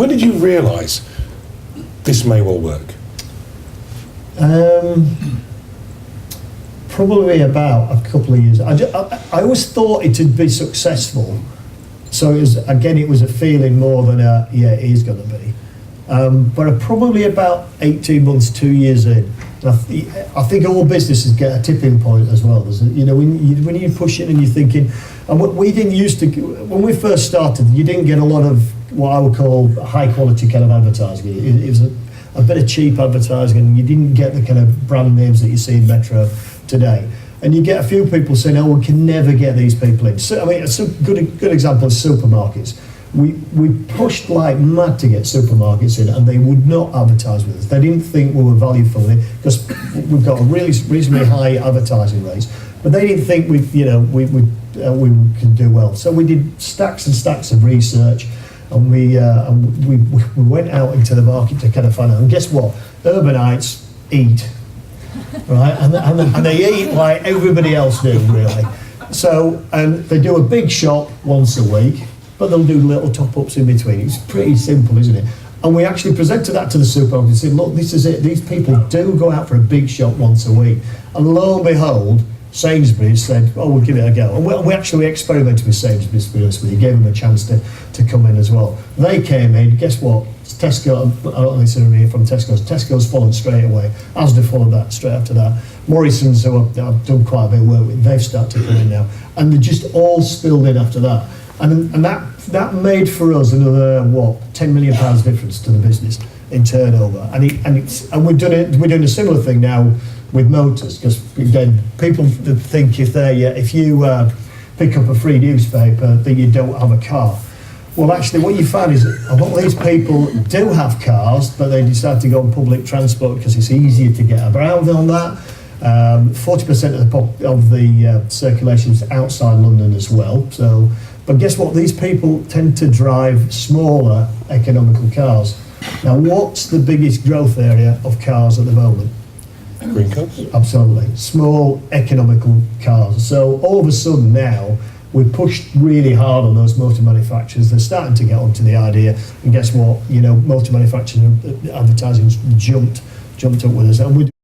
When did you realise this may well work? Probably about a couple of years. I always thought it would be successful, so it was a feeling more than it is going to be. But probably about 18 months, 2 years in, and I think all businesses get a tipping point as well. When you're pushing and you're thinking, and what we didn't used to, when we first started, you didn't get a lot of what I would call high quality kind of advertising. It was a bit of cheap advertising, and you didn't get the kind of brand names that you see in Metro today. And you get a few people saying, "Oh, we can never get these people in." So, I mean, a good example is supermarkets. We pushed like mad to get supermarkets in, and they would not advertise with us. They didn't think we were value for money because we've got a reasonably high advertising rates, but they didn't think we could do well. So we did stacks and stacks of research, and we went out into the market to kind of find out. And guess what? Urbanites eat, right? And they eat like everybody else do, really. So, and they do a big shop once a week, but they'll do little top-ups in between. It's pretty simple, isn't it? And we actually presented that to the supermarket and said, look, this is it. These people do go out for a big shop once a week. And lo and behold, Sainsbury's said, oh, we'll give it a go. And we actually experimented with Sainsbury's, to be honest with you, gave them a chance to come in as well. They came in, guess what? Tesco, I don't listen to me from Tesco's followed straight away. Asda followed that straight after that. Morrison's, who I've done quite a bit of work with, they've started to come in now. And they just all spilled in after that. And that made for us another £10 million difference to the business in turnover. And we're doing a similar thing now with motors, because again, people think if you pick up a free newspaper that you don't have a car. Well, actually, what you find is a lot of these people do have cars, but they decide to go on public transport because it's easier to get around on that. 40% of the circulation is outside London as well. So, but guess what? These people tend to drive smaller economical cars. Now, what's the biggest growth area of cars at the moment? Green cars? Absolutely. Small economical cars. So all of a sudden now, we've pushed really hard on those motor manufacturers. They're starting to get onto the idea. And guess what? Motor manufacturing advertising's jumped up with us. And